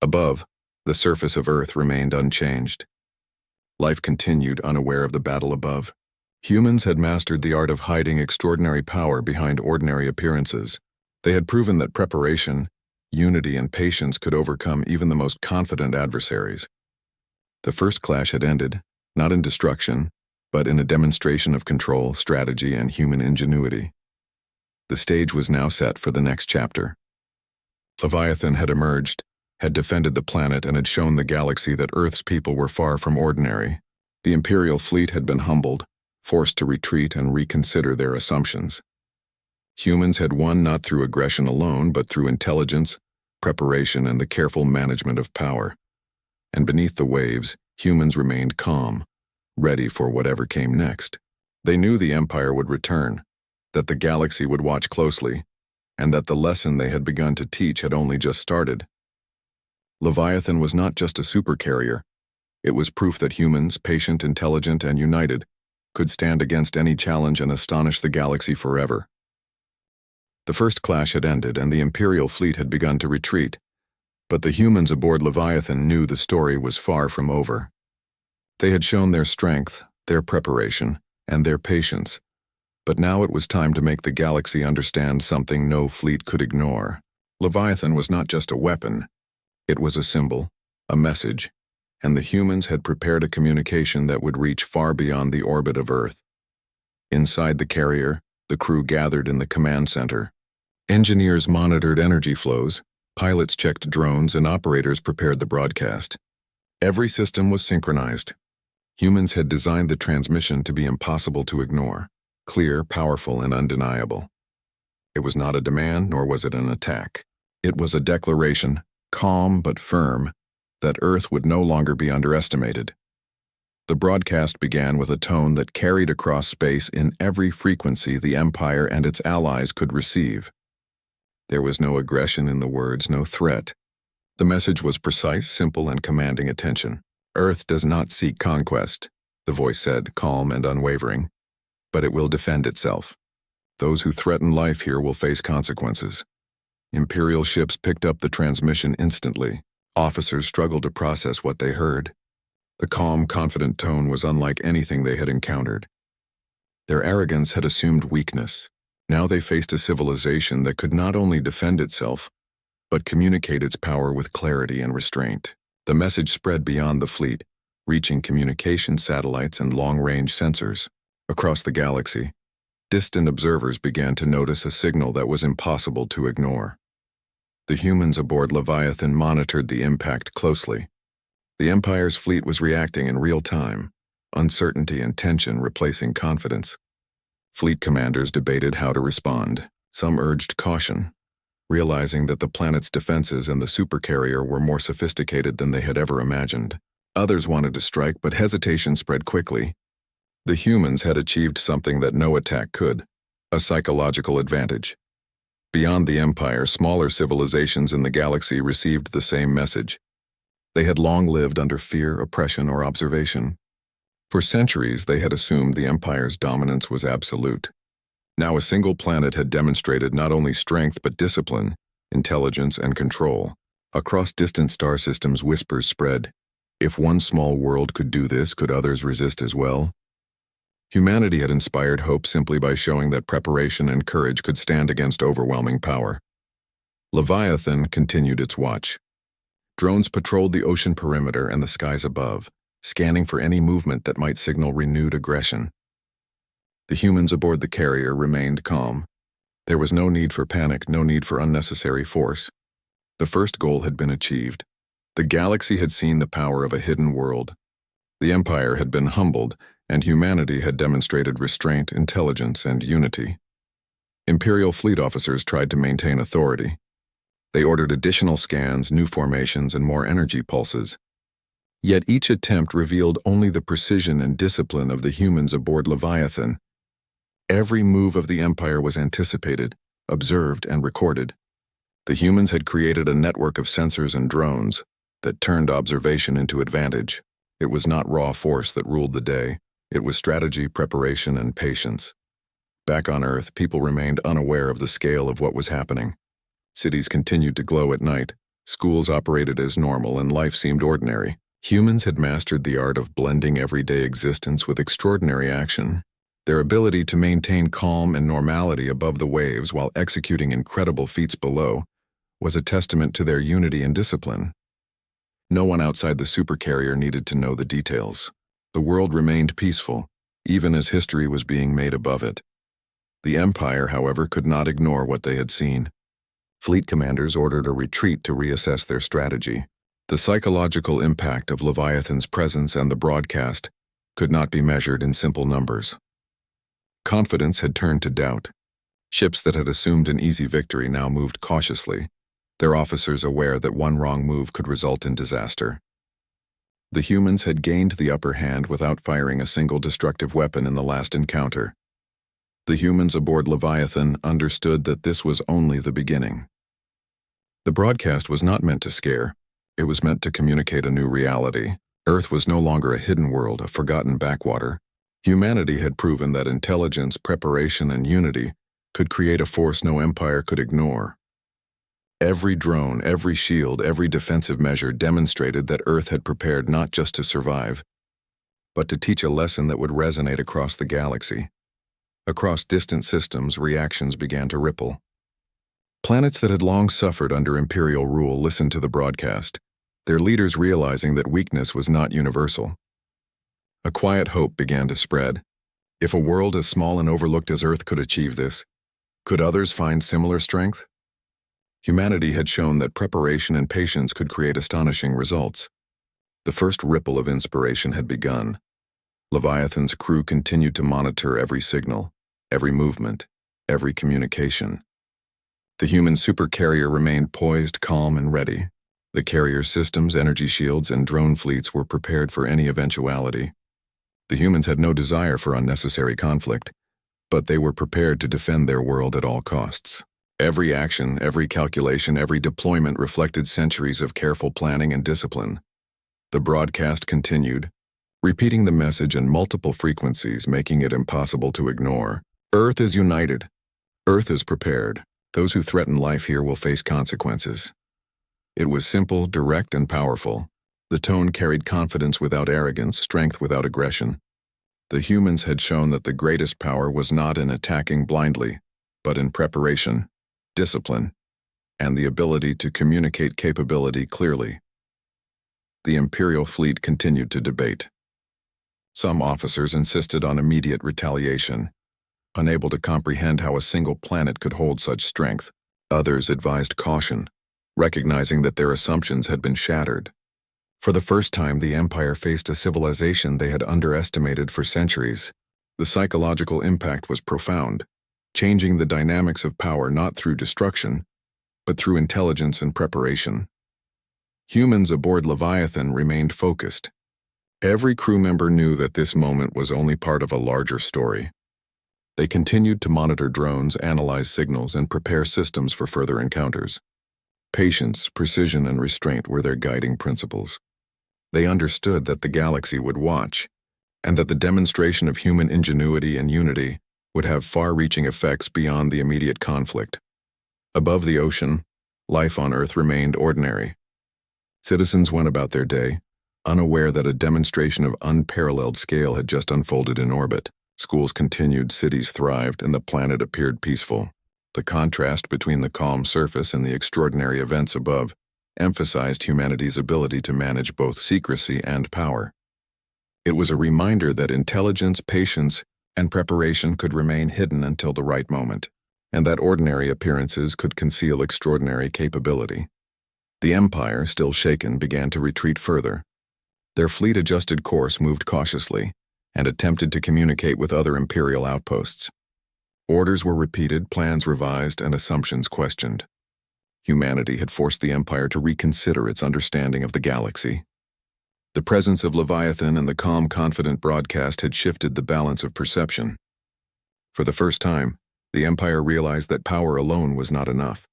Above, the surface of Earth remained unchanged. Life continued, unaware of the battle above. Humans had mastered the art of hiding extraordinary power behind ordinary appearances. They had proven that preparation, unity, and patience could overcome even the most confident adversaries. The first clash had ended, not in destruction, but in a demonstration of control, strategy, and human ingenuity. The stage was now set for the next chapter. Leviathan had emerged, had defended the planet, and had shown the galaxy that Earth's people were far from ordinary. The Imperial fleet had been humbled, forced to retreat and reconsider their assumptions. Humans had won not through aggression alone, but through intelligence, preparation, and the careful management of power. And beneath the waves, humans remained calm, ready for whatever came next. They knew the Empire would return, that the galaxy would watch closely, and that the lesson they had begun to teach had only just started. Leviathan was not just a supercarrier. It was proof that humans, patient, intelligent, and united, could stand against any challenge and astonish the galaxy forever. The first clash had ended, and the Imperial fleet had begun to retreat, but the humans aboard Leviathan knew the story was far from over. They had shown their strength, their preparation, and their patience, but now it was time to make the galaxy understand something no fleet could ignore. Leviathan was not just a weapon. It was a symbol, a message, and the humans had prepared a communication that would reach far beyond the orbit of Earth. Inside the carrier, the crew gathered in the command center. Engineers monitored energy flows, pilots checked drones, and operators prepared the broadcast. Every system was synchronized. Humans had designed the transmission to be impossible to ignore, clear, powerful, and undeniable. It was not a demand, nor was it an attack. It was a declaration, calm but firm, that Earth would no longer be underestimated. The broadcast began with a tone that carried across space in every frequency the Empire and its allies could receive. There was no aggression in the words, no threat. The message was precise, simple, and commanding attention. Earth does not seek conquest, the voice said, calm and unwavering, but it will defend itself. Those who threaten life here will face consequences. Imperial ships picked up the transmission instantly. Officers struggled to process what they heard. The calm, confident tone was unlike anything they had encountered. Their arrogance had assumed weakness. Now they faced a civilization that could not only defend itself, but communicate its power with clarity and restraint. The message spread beyond the fleet, reaching communication satellites and long-range sensors. Across the galaxy, distant observers began to notice a signal that was impossible to ignore. The humans aboard Leviathan monitored the impact closely. The Empire's fleet was reacting in real time, uncertainty and tension replacing confidence. Fleet commanders debated how to respond. Some urged caution, realizing that the planet's defenses and the supercarrier were more sophisticated than they had ever imagined. Others wanted to strike, but hesitation spread quickly. The humans had achieved something that no attack could, a psychological advantage. Beyond the Empire, smaller civilizations in the galaxy received the same message. They had long lived under fear, oppression, or observation. For centuries, they had assumed the Empire's dominance was absolute. Now a single planet had demonstrated not only strength but discipline, intelligence, and control. Across distant star systems, whispers spread. If one small world could do this, could others resist as well? Humanity had inspired hope simply by showing that preparation and courage could stand against overwhelming power. Leviathan continued its watch. Drones patrolled the ocean perimeter and the skies above, scanning for any movement that might signal renewed aggression. The humans aboard the carrier remained calm. There was no need for panic, no need for unnecessary force. The first goal had been achieved. The galaxy had seen the power of a hidden world. The Empire had been humbled, and humanity had demonstrated restraint, intelligence, and unity. Imperial fleet officers tried to maintain authority. They ordered additional scans, new formations, and more energy pulses. Yet each attempt revealed only the precision and discipline of the humans aboard Leviathan. Every move of the Empire was anticipated, observed, and recorded. The humans had created a network of sensors and drones that turned observation into advantage. It was not raw force that ruled the day. It was strategy, preparation, and patience. Back on Earth, people remained unaware of the scale of what was happening. Cities continued to glow at night, schools operated as normal, and life seemed ordinary. Humans had mastered the art of blending everyday existence with extraordinary action. Their ability to maintain calm and normality above the waves while executing incredible feats below was a testament to their unity and discipline. No one outside the supercarrier needed to know the details. The world remained peaceful, even as history was being made above it. The Empire, however, could not ignore what they had seen. Fleet commanders ordered a retreat to reassess their strategy. The psychological impact of Leviathan's presence and the broadcast could not be measured in simple numbers. Confidence had turned to doubt. Ships that had assumed an easy victory now moved cautiously, their officers aware that one wrong move could result in disaster. The humans had gained the upper hand without firing a single destructive weapon in the last encounter. The humans aboard Leviathan understood that this was only the beginning. The broadcast was not meant to scare. It was meant to communicate a new reality. Earth was no longer a hidden world, a forgotten backwater. Humanity had proven that intelligence, preparation, and unity could create a force no empire could ignore. Every drone, every shield, every defensive measure demonstrated that Earth had prepared not just to survive, but to teach a lesson that would resonate across the galaxy. Across distant systems, reactions began to ripple. Planets that had long suffered under Imperial rule listened to the broadcast, their leaders realizing that weakness was not universal. A quiet hope began to spread. If a world as small and overlooked as Earth could achieve this, could others find similar strength? Humanity had shown that preparation and patience could create astonishing results. The first ripple of inspiration had begun. Leviathan's crew continued to monitor every signal, every movement, every communication. The human supercarrier remained poised, calm, and ready. The carrier's systems, energy shields, and drone fleets were prepared for any eventuality. The humans had no desire for unnecessary conflict, but they were prepared to defend their world at all costs. Every action, every calculation, every deployment reflected centuries of careful planning and discipline. The broadcast continued, repeating the message in multiple frequencies, making it impossible to ignore. Earth is united. Earth is prepared. Those who threaten life here will face consequences. It was simple, direct, and powerful. The tone carried confidence without arrogance, strength without aggression. The humans had shown that the greatest power was not in attacking blindly, but in preparation, discipline, and the ability to communicate capability clearly. The Imperial fleet continued to debate. Some officers insisted on immediate retaliation, unable to comprehend how a single planet could hold such strength. Others advised caution, recognizing that their assumptions had been shattered. For the first time, the Empire faced a civilization they had underestimated for centuries. The psychological impact was profound, changing the dynamics of power not through destruction, but through intelligence and preparation. Humans aboard Leviathan remained focused. Every crew member knew that this moment was only part of a larger story. They continued to monitor drones, analyze signals, and prepare systems for further encounters. Patience, precision, and restraint were their guiding principles. They understood that the galaxy would watch, and that the demonstration of human ingenuity and unity would have far-reaching effects beyond the immediate conflict. Above the ocean, life on Earth remained ordinary. Citizens went about their day, unaware that a demonstration of unparalleled scale had just unfolded in orbit. Schools continued, cities thrived, and the planet appeared peaceful. The contrast between the calm surface and the extraordinary events above emphasized humanity's ability to manage both secrecy and power. It was a reminder that intelligence, patience, and preparation could remain hidden until the right moment, and that ordinary appearances could conceal extraordinary capability. The Empire, still shaken, began to retreat further. Their fleet adjusted course, moved cautiously, and attempted to communicate with other Imperial outposts. Orders were repeated, plans revised, and assumptions questioned. Humanity had forced the Empire to reconsider its understanding of the galaxy. The presence of Leviathan and the calm, confident broadcast had shifted the balance of perception. For the first time, the Empire realized that power alone was not enough.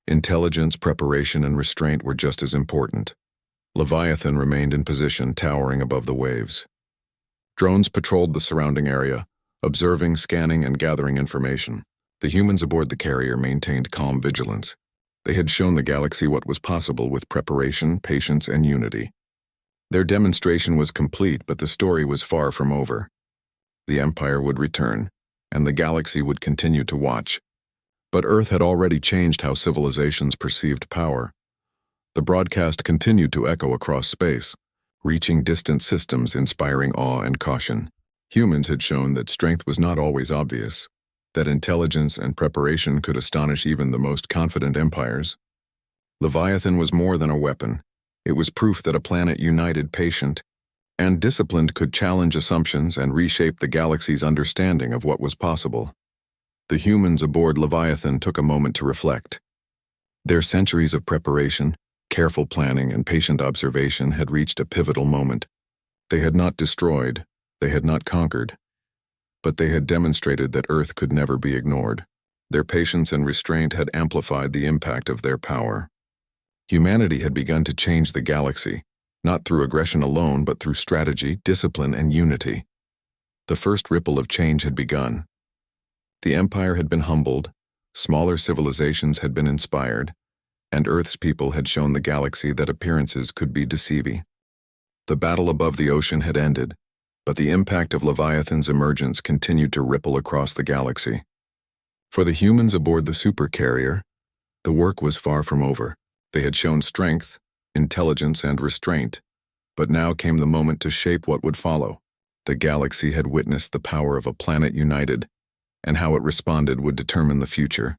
Intelligence, preparation, and restraint were just as important. Leviathan remained in position, towering above the waves. Drones patrolled the surrounding area, observing, scanning, and gathering information. The humans aboard the carrier maintained calm vigilance. They had shown the galaxy what was possible with preparation, patience, and unity. Their demonstration was complete, but the story was far from over. The Empire would return, and the galaxy would continue to watch. But Earth had already changed how civilizations perceived power. The broadcast continued to echo across space, reaching distant systems, inspiring awe and caution. Humans had shown that strength was not always obvious, that intelligence and preparation could astonish even the most confident empires. Leviathan was more than a weapon. It was proof that a planet united, patient, and disciplined could challenge assumptions and reshape the galaxy's understanding of what was possible. The humans aboard Leviathan took a moment to reflect. Their centuries of preparation, careful planning, and patient observation had reached a pivotal moment. They had not destroyed, they had not conquered, but they had demonstrated that Earth could never be ignored. Their patience and restraint had amplified the impact of their power. Humanity had begun to change the galaxy, not through aggression alone, but through strategy, discipline, and unity. The first ripple of change had begun. The Empire had been humbled, smaller civilizations had been inspired, and Earth's people had shown the galaxy that appearances could be deceiving. The battle above the ocean had ended, but the impact of Leviathan's emergence continued to ripple across the galaxy. For the humans aboard the Supercarrier, the work was far from over. They had shown strength, intelligence, and restraint, but now came the moment to shape what would follow. The galaxy had witnessed the power of a planet united, and how it responded would determine the future.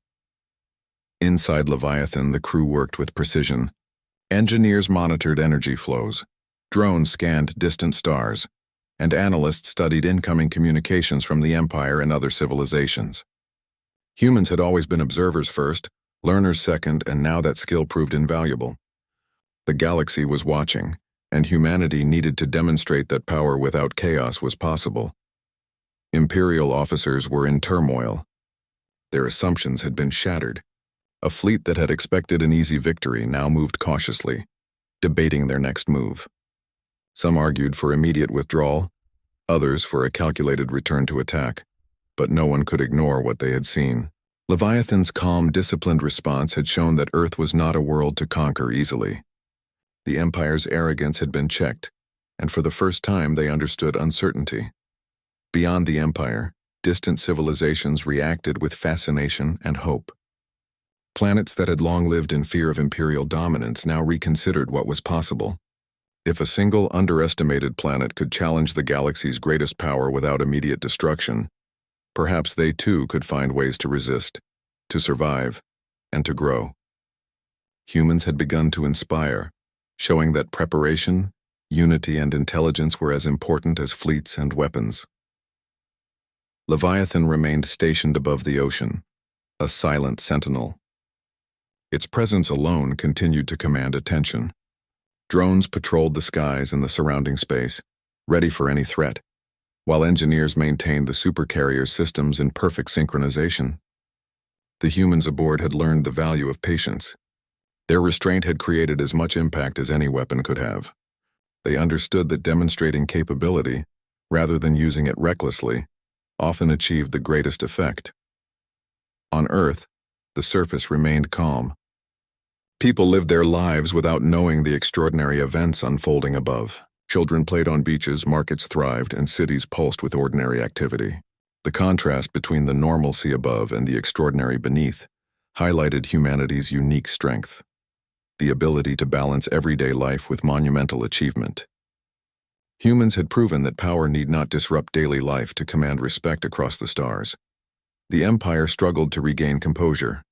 Inside Leviathan, the crew worked with precision. Engineers monitored energy flows, drones scanned distant stars, and analysts studied incoming communications from the Empire and other civilizations. Humans had always been observers first, learners second, and now that skill proved invaluable. The galaxy was watching, and humanity needed to demonstrate that power without chaos was possible. Imperial officers were in turmoil. Their assumptions had been shattered. A fleet that had expected an easy victory now moved cautiously, debating their next move. Some argued for immediate withdrawal, others for a calculated return to attack, but no one could ignore what they had seen. Leviathan's calm, disciplined response had shown that Earth was not a world to conquer easily. The Empire's arrogance had been checked, and for the first time they understood uncertainty. Beyond the Empire, distant civilizations reacted with fascination and hope. Planets that had long lived in fear of Imperial dominance now reconsidered what was possible. If a single underestimated planet could challenge the galaxy's greatest power without immediate destruction, perhaps they too could find ways to resist, to survive, and to grow. Humans had begun to inspire, showing that preparation, unity, and intelligence were as important as fleets and weapons. Leviathan remained stationed above the ocean, a silent sentinel. Its presence alone continued to command attention. Drones patrolled the skies and the surrounding space, ready for any threat, while engineers maintained the supercarrier systems in perfect synchronization. The humans aboard had learned the value of patience. Their restraint had created as much impact as any weapon could have. They understood that demonstrating capability, rather than using it recklessly, often achieved the greatest effect. On Earth, the surface remained calm. People lived their lives without knowing the extraordinary events unfolding above. Children played on beaches, markets thrived, and cities pulsed with ordinary activity. The contrast between the normalcy above and the extraordinary beneath highlighted humanity's unique strength, the ability to balance everyday life with monumental achievement. Humans had proven that power need not disrupt daily life to command respect across the stars. The Empire struggled to regain composure.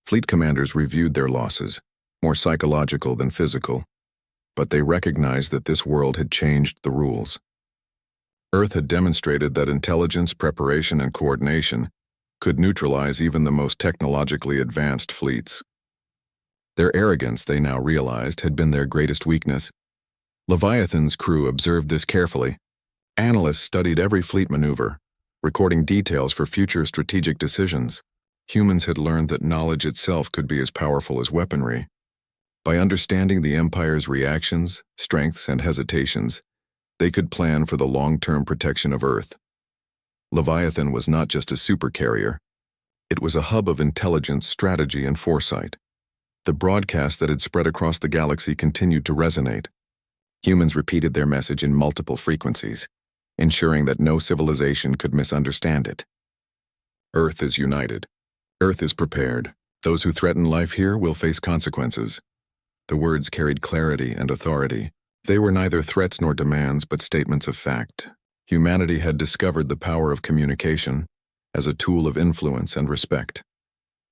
Fleet commanders reviewed their losses, more psychological than physical, but they recognized that this world had changed the rules. Earth had demonstrated that intelligence, preparation, and coordination could neutralize even the most technologically advanced fleets. Their arrogance, they now realized, had been their greatest weakness. Leviathan's crew observed this carefully. Analysts studied every fleet maneuver, recording details for future strategic decisions. Humans had learned that knowledge itself could be as powerful as weaponry. By understanding the Empire's reactions, strengths, and hesitations, they could plan for the long-term protection of Earth. Leviathan was not just a supercarrier. It was a hub of intelligence, strategy, and foresight. The broadcast that had spread across the galaxy continued to resonate. Humans repeated their message in multiple frequencies, ensuring that no civilization could misunderstand it. Earth is united. Earth is prepared. Those who threaten life here will face consequences. The words carried clarity and authority. They were neither threats nor demands, but statements of fact. Humanity had discovered the power of communication as a tool of influence and respect,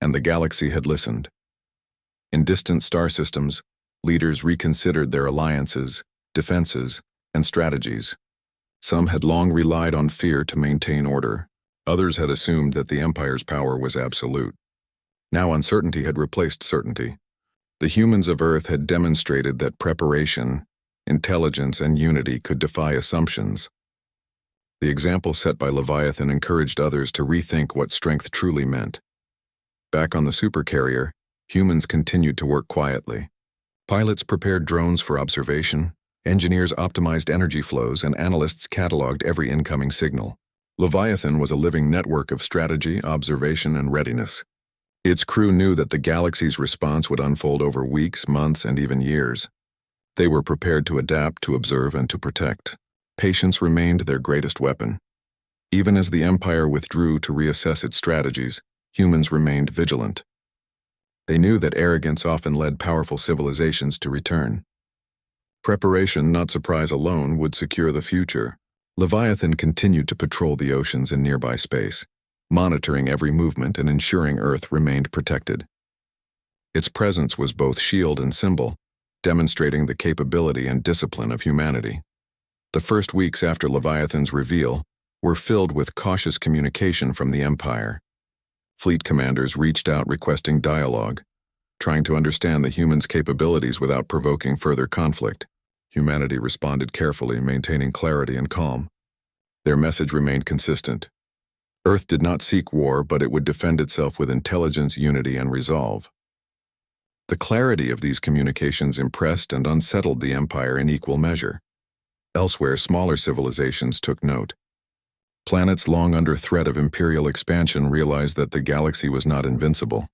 and the galaxy had listened. In distant star systems, leaders reconsidered their alliances, defenses, and strategies. Some had long relied on fear to maintain order. Others had assumed that the Empire's power was absolute. Now uncertainty had replaced certainty. The humans of Earth had demonstrated that preparation, intelligence, and unity could defy assumptions. The example set by Leviathan encouraged others to rethink what strength truly meant. Back on the supercarrier, humans continued to work quietly. Pilots prepared drones for observation, engineers optimized energy flows, and analysts cataloged every incoming signal. Leviathan was a living network of strategy, observation, and readiness. Its crew knew that the galaxy's response would unfold over weeks, months, and even years. They were prepared to adapt, to observe, and to protect. Patience remained their greatest weapon. Even as the Empire withdrew to reassess its strategies, humans remained vigilant. They knew that arrogance often led powerful civilizations to return. Preparation, not surprise alone, would secure the future. Leviathan continued to patrol the oceans and nearby space, monitoring every movement and ensuring Earth remained protected. Its presence was both shield and symbol, demonstrating the capability and discipline of humanity. The first weeks after Leviathan's reveal were filled with cautious communication from the Empire. Fleet commanders reached out requesting dialogue, trying to understand the humans' capabilities without provoking further conflict. Humanity responded carefully, maintaining clarity and calm. Their message remained consistent. Earth did not seek war, but it would defend itself with intelligence, unity, and resolve. The clarity of these communications impressed and unsettled the Empire in equal measure. Elsewhere, smaller civilizations took note. Planets long under threat of imperial expansion realized that the galaxy was not invincible.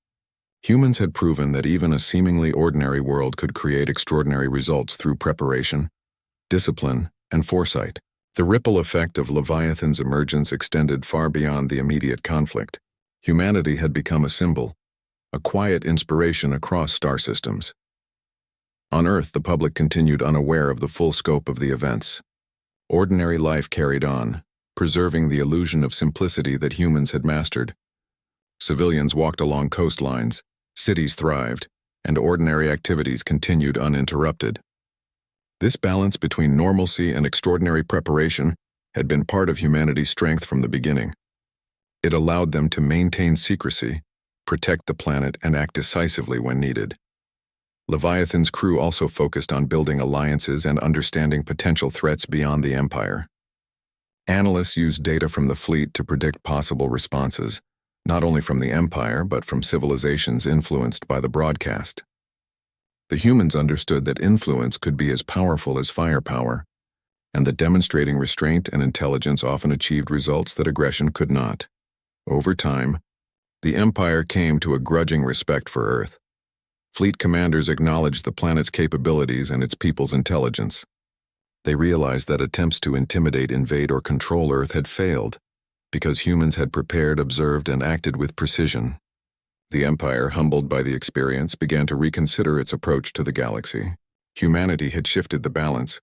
Humans had proven that even a seemingly ordinary world could create extraordinary results through preparation, discipline, and foresight. The ripple effect of Leviathan's emergence extended far beyond the immediate conflict. Humanity had become a symbol, a quiet inspiration across star systems. On Earth, the public continued unaware of the full scope of the events. Ordinary life carried on, preserving the illusion of simplicity that humans had mastered. Civilians walked along coastlines, cities thrived, and ordinary activities continued uninterrupted. This balance between normalcy and extraordinary preparation had been part of humanity's strength from the beginning. It allowed them to maintain secrecy, protect the planet, and act decisively when needed. Leviathan's crew also focused on building alliances and understanding potential threats beyond the Empire. Analysts used data from the fleet to predict possible responses, not only from the Empire but from civilizations influenced by the broadcast. The humans understood that influence could be as powerful as firepower, and that demonstrating restraint and intelligence often achieved results that aggression could not. Over time, the Empire came to a grudging respect for Earth. Fleet commanders acknowledged the planet's capabilities and its people's intelligence. They realized that attempts to intimidate, invade, or control Earth had failed, because humans had prepared, observed, and acted with precision. The Empire, humbled by the experience, began to reconsider its approach to the galaxy. Humanity had shifted the balance,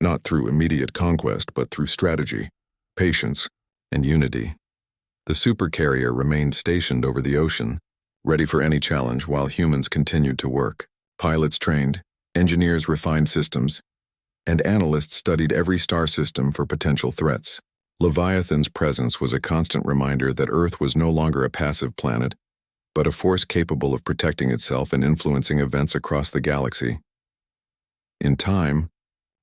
not through immediate conquest, but through strategy, patience, and unity. The Supercarrier remained stationed over the ocean, ready for any challenge while humans continued to work. Pilots trained, engineers refined systems, and analysts studied every star system for potential threats. Leviathan's presence was a constant reminder that Earth was no longer a passive planet, but a force capable of protecting itself and influencing events across the galaxy. In time,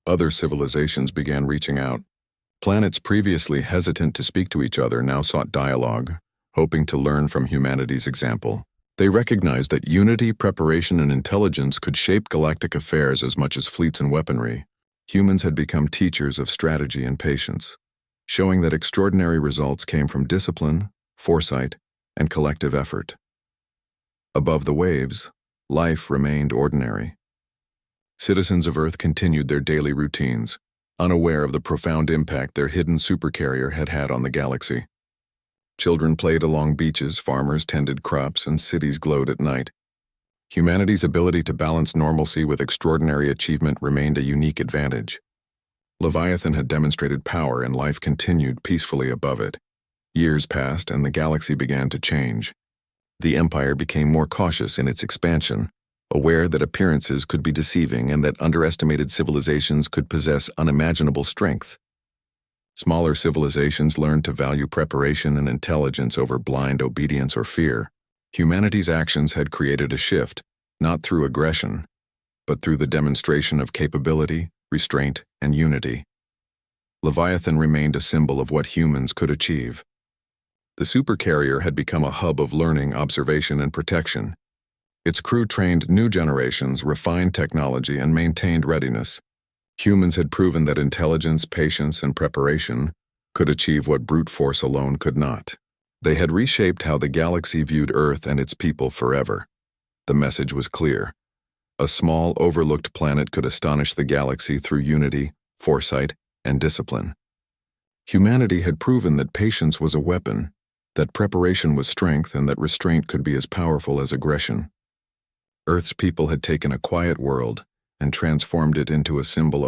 other civilizations began reaching out. Planets previously hesitant to speak to each other now sought dialogue, hoping to learn from humanity's example. They recognized that unity, preparation, and intelligence could shape galactic affairs as much as fleets and weaponry. Humans had become teachers of strategy and patience, showing that extraordinary results came from discipline, foresight, and collective effort. Above the waves, life remained ordinary. Citizens of Earth continued their daily routines, unaware of the profound impact their hidden supercarrier had had on the galaxy. Children played along beaches, farmers tended crops, and cities glowed at night. Humanity's ability to balance normalcy with extraordinary achievement remained a unique advantage. Leviathan had demonstrated power, and life continued peacefully above it. Years passed, and the galaxy began to change. The Empire became more cautious in its expansion, aware that appearances could be deceiving and that underestimated civilizations could possess unimaginable strength. Smaller civilizations learned to value preparation and intelligence over blind obedience or fear. Humanity's actions had created a shift, not through aggression, but through the demonstration of capability, restraint, and unity. Leviathan remained a symbol of what humans could achieve. The Supercarrier had become a hub of learning, observation, and protection. Its crew trained new generations, refined technology, and maintained readiness. Humans had proven that intelligence, patience, and preparation could achieve what brute force alone could not. They had reshaped how the galaxy viewed Earth and its people forever. The message was clear. A small, overlooked planet could astonish the galaxy through unity, foresight, and discipline. Humanity had proven that patience was a weapon, that preparation was strength, and that restraint could be as powerful as aggression. Earth's people had taken a quiet world and transformed it into a symbol